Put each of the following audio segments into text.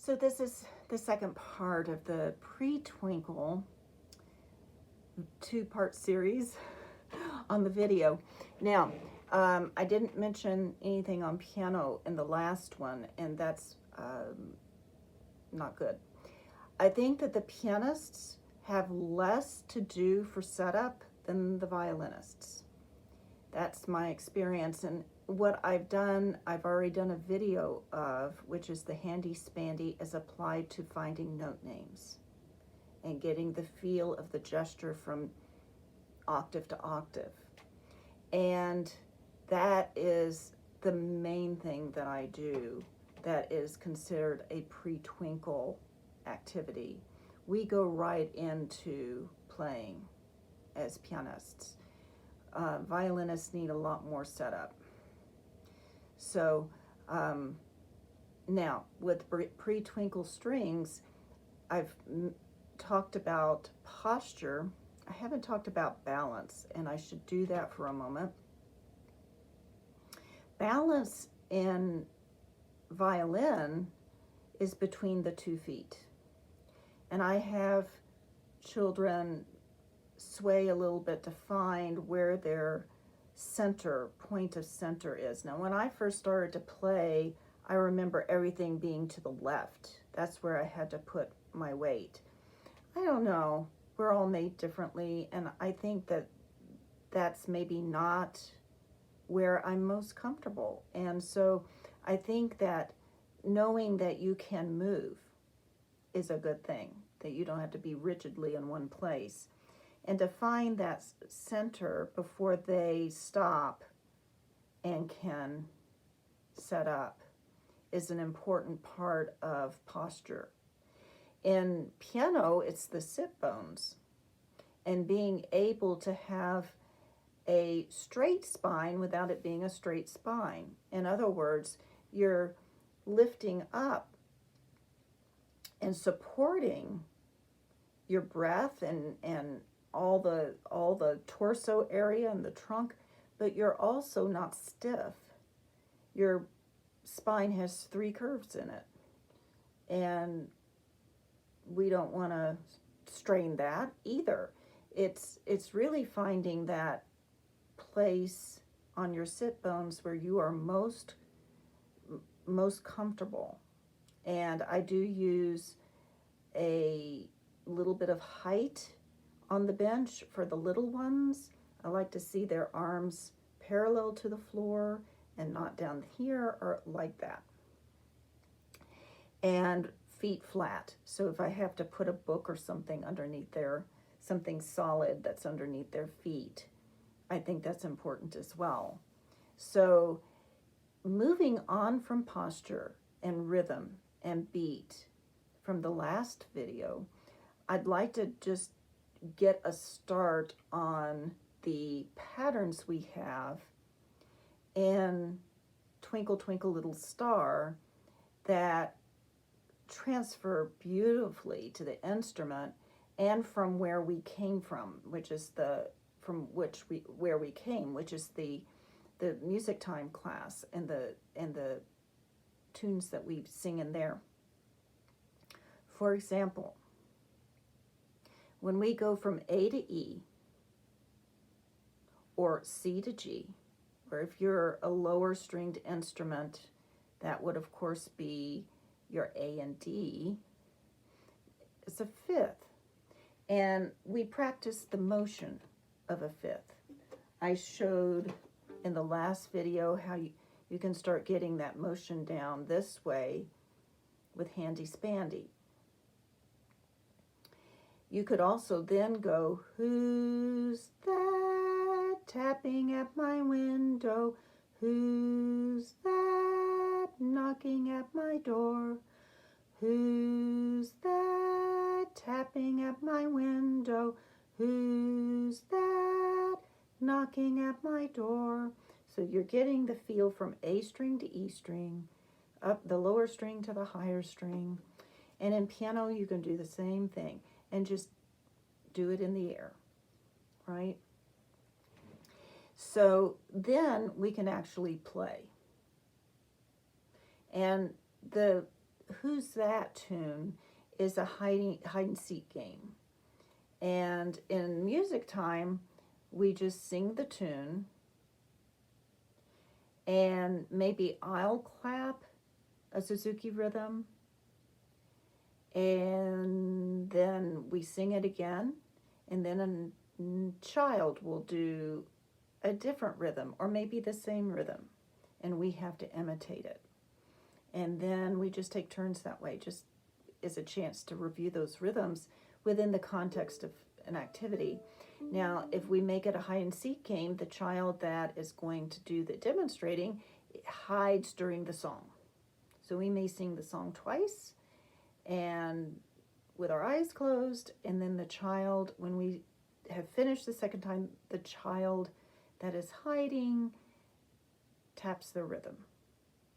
So this is the second part of the Pre-Twinkle two-part series on the video. Now, I didn't mention anything on piano in the last one, and that's not good. I think that the pianists have less to do for setup than the violinists. That's my experience, and what I've done, I've already done a video of, which is the handy spandy as applied to finding note names and getting the feel of the gesture from octave to octave. And that is the main thing that I do that is considered a pre-twinkle activity. We go right into playing as pianists. Violinists need a lot more setup. So now with pre-twinkle strings, I've talked about posture. I haven't talked about balance, and I should do that for a moment. Balance in violin is between the 2 feet. And I have children sway a little bit to find where their point of center is. Now, when I first started to play, I remember everything being to the left. That's where I had to put my weight. I don't know. We're all made differently, and I think that that's maybe not where I'm most comfortable. And so I think that knowing that you can move is a good thing, that you don't have to be rigidly in one place. And to find that center before they stop and can set up is an important part of posture. In piano, it's the sit bones, and being able to have a straight spine without it being a straight spine. In other words, you're lifting up and supporting your breath and all the torso area and the trunk, but you're also not stiff. Your spine has 3 curves in it, and we don't want to strain that either. It's really finding that place on your sit bones where you are most comfortable. And I do use a little bit of height on the bench for the little ones. I like to see their arms parallel to the floor and not down here or like that. And feet flat. So if I have to put a book or something underneath something solid that's underneath their feet, I think that's important as well. So moving on from posture and rhythm and beat from the last video, I'd like to just get a start on the patterns we have in Twinkle Twinkle Little Star that transfer beautifully to the instrument and from where we came from, which is where we came, which is the music time class and the tunes that we sing in there. For example, when we go from A to E or C to G, or if you're a lower stringed instrument, that would of course be your A and D. It's a fifth, and we practice the motion of a fifth. I showed in the last video how you can start getting that motion down this way with handy spandy. You could also then go, who's that tapping at my window? Who's that knocking at my door? Who's that tapping at my window? Who's that knocking at my door? So you're getting the feel from A string to E string, up the lower string to the higher string. And in piano, you can do the same thing and just do it in the air, right? So then we can actually play. And Who's That tune is a hide and seek game. And in music time, we just sing the tune, and maybe I'll clap a Suzuki rhythm, and then we sing it again, and then a child will do a different rhythm, or maybe the same rhythm, and we have to imitate it. And then we just take turns that way, just as a chance to review those rhythms within the context of an activity. Now, if we make it a hide and seek game, the child that is going to do the demonstrating hides during the song. So we may sing the song twice and with our eyes closed, and then the child, when we have finished the second time, the child that is hiding taps the rhythm,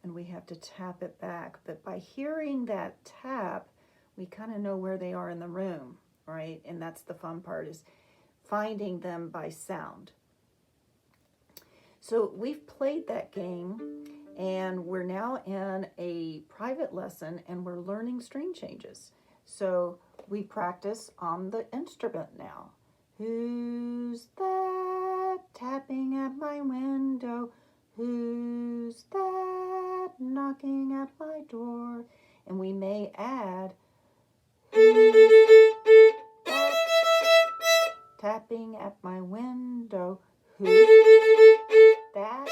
and we have to tap it back. But by hearing that tap, we kind of know where they are in the room, right? And that's the fun part, is finding them by sound. So we've played that game, and we're now in a private lesson, and we're learning string changes. So we practice on the instrument now. Who's that tapping at my window? Who's that knocking at my door? And we may add, who's that tapping at my window? Who's that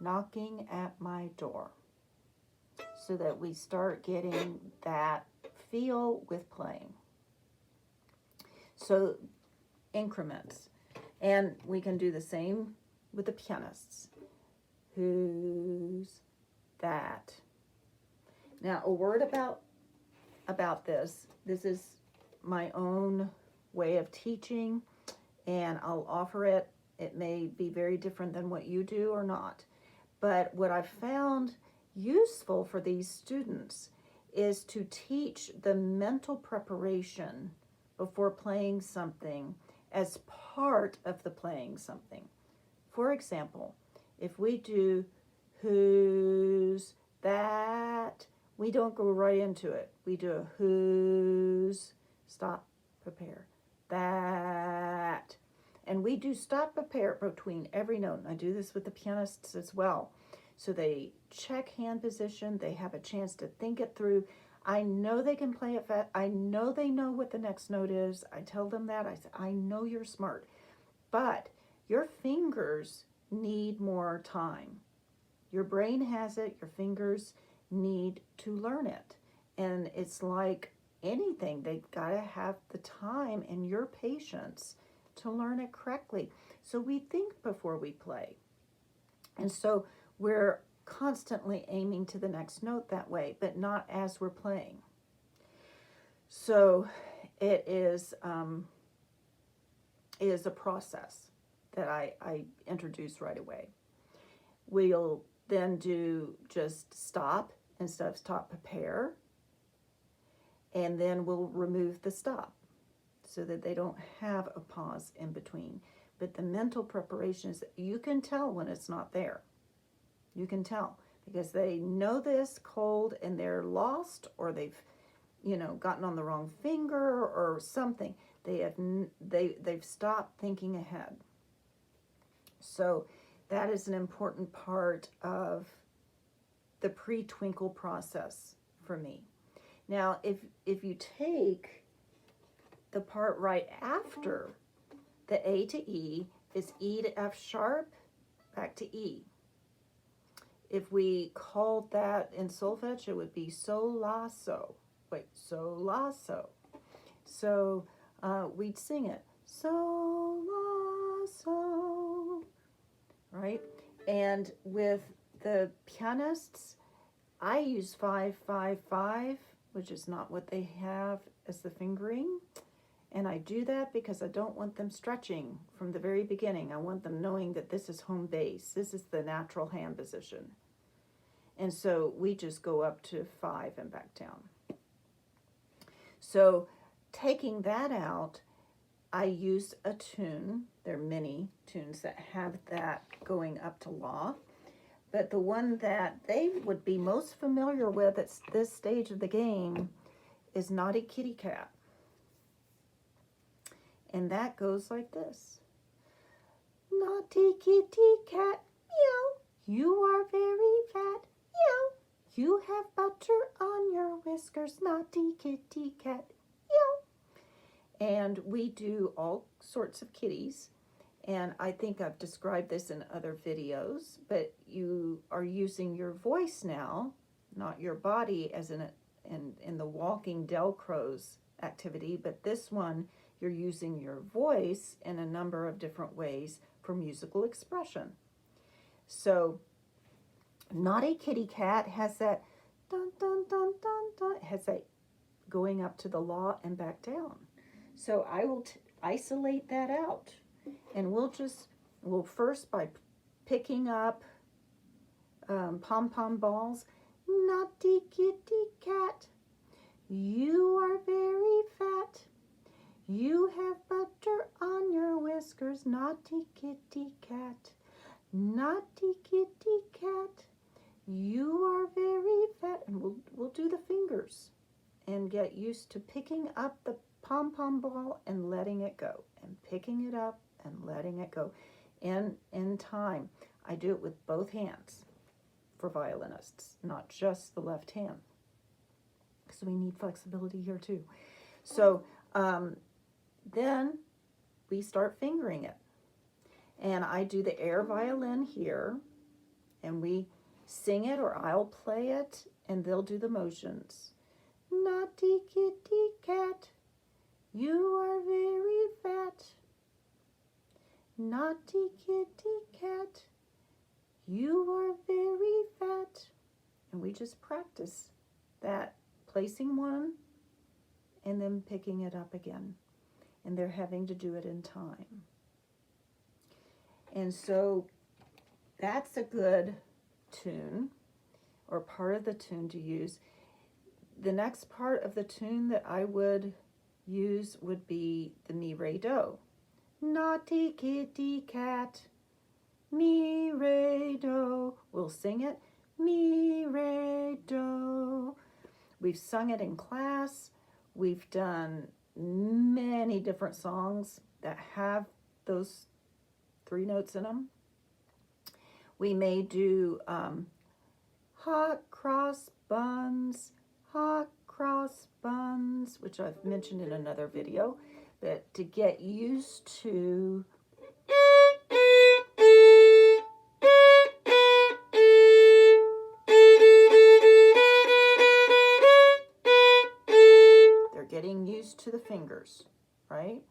knocking at my door? So that we start getting that feel with playing. So increments. And we can do the same with the pianists. Who's that? Now, a word about this. This is my own way of teaching, and I'll offer it. It may be very different than what you do or not. But what I've found useful for these students is to teach the mental preparation before playing something as part of the playing something. For example, if we do who's that, we don't go right into it. We do a who's, stop, prepare, that. And we do stop, prepare between every note. And I do this with the pianists as well. So they check hand position. They have a chance to think it through. I know they can play it fast. I know they know what the next note is. I tell them that. I say, I know you're smart. But your fingers need more time. Your brain has it. Your fingers need to learn it. And it's like anything. They've got to have the time and your patience to learn it correctly. So we think before we play. And so we're constantly aiming to the next note that way, but not as we're playing. So it is a process that I introduce right away. We'll then do just stop instead of stop, prepare, and then we'll remove the stop so that they don't have a pause in between. But the mental preparation is, you can tell when it's not there. You can tell because they know this cold and they're lost, or they've, gotten on the wrong finger or something. They've stopped thinking ahead. So that is an important part of the pre-twinkle process for me. Now, if you take the part right after the A to E, is E to F sharp, back to E. If we called that in solfege, it would be sol, la, so. Wait, sol, la, so. So we'd sing it, sol, la, so, right? And with the pianists, I use 5-5-5, which is not what they have as the fingering. And I do that because I don't want them stretching from the very beginning. I want them knowing that this is home base. This is the natural hand position. And so we just go up to 5 and back down. So taking that out, I use a tune. There are many tunes that have that going up to la. but the one that they would be most familiar with at this stage of the game is Naughty Kitty Cat. And that goes like this. Naughty kitty cat, meow, you are very fat, meow. You have butter on your whiskers, naughty kitty cat, meow. And we do all sorts of kitties. And I think I've described this in other videos, but you are using your voice now, not your body as in the walking Delcroze activity, but this one you're using your voice in a number of different ways for musical expression. So Naughty Kitty Cat has that dun dun dun dun dun, has that going up to the la and back down. So I will isolate that out, and we'll first by picking up pom-pom balls. Naughty kitty cat, you are very fat. You have butter on your whiskers, naughty kitty cat. Naughty kitty cat, you are very fat. And we'll do the fingers and get used to picking up the pom-pom ball and letting it go, and picking it up and letting it go. In time, I do it with both hands for violinists, not just the left hand, because we need flexibility here too. So then we start fingering it. And I do the air violin here, and we sing it, or I'll play it, and they'll do the motions. Naughty kitty cat, you are very fat. Naughty kitty cat, you are very fat. And we just practice that, placing one and then picking it up again. And they're having to do it in time. And so that's a good tune, or part of the tune to use. The next part of the tune that I would use would be the mi, re, do. Naughty kitty cat, mi, re, do. We'll sing it, mi, re, do. We've sung it in class. We've done many different songs that have those 3 notes in them. We may do hot cross buns, which I've mentioned in another video, but to get used to getting used to the fingers, right?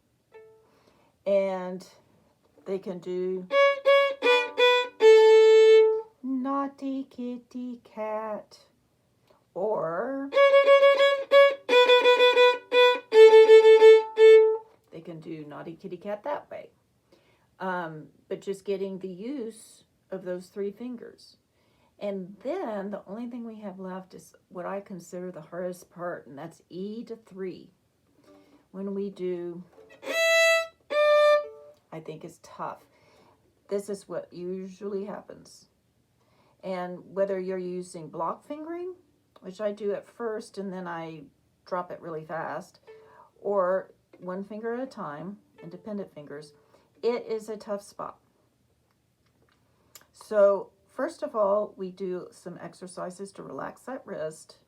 And they can do naughty kitty cat, or they can do naughty kitty cat that way. But just getting the use of those 3 fingers. And then the only thing we have left is what I consider the hardest part, and that's E to 3. When we do, I think it's tough. This is what usually happens. And whether you're using block fingering, which I do at first and then I drop it really fast, or 1 finger at a time, independent fingers, it is a tough spot. So first of all, we do some exercises to relax that wrist,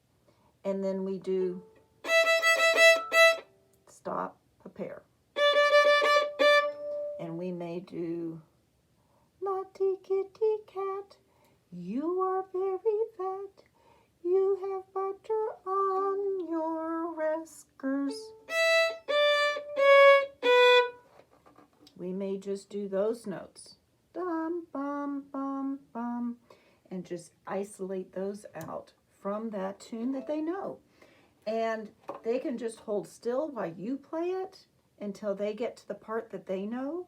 and then we do stop, prepare. And we may do naughty kitty cat, you are very fat. You have butter on your whiskers. We may just do those notes. Dum, bum, bum, bum. And just isolate those out from that tune that they know. And they can just hold still while you play it until they get to the part that they know.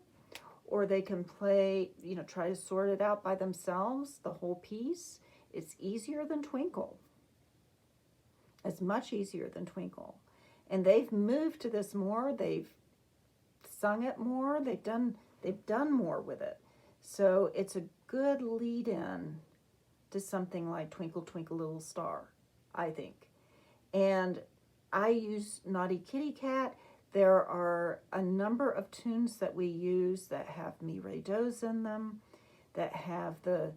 Or they can play, try to sort it out by themselves, the whole piece. It's easier than Twinkle. It's much easier than Twinkle. And they've moved to this more. They've sung it more. They've done more with it. So it's a good lead-in to something like Twinkle Twinkle Little Star, I think. And I use Naughty Kitty Cat. There are a number of tunes that we use that have mi, re, do's in them, that have the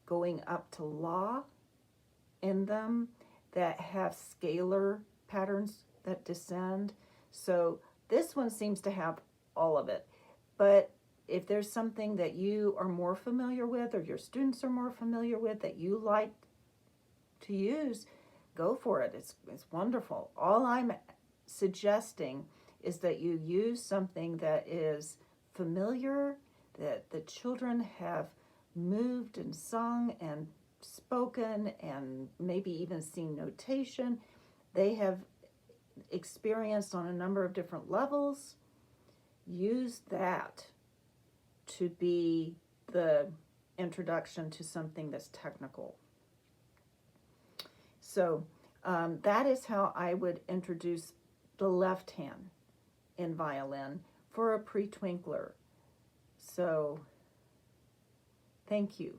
going up to la in them, that have scalar patterns that descend. So this one seems to have all of it. But if there's something that you are more familiar with, or your students are more familiar with, that you like to use, go for it. It's wonderful. All I'm suggesting is that you use something that is familiar, that the children have moved and sung and spoken and maybe even seen notation. They have experienced on a number of different levels. Use that to be the introduction to something that's technical. So that is how I would introduce the left hand in violin for a pre-twinkler. So thank you.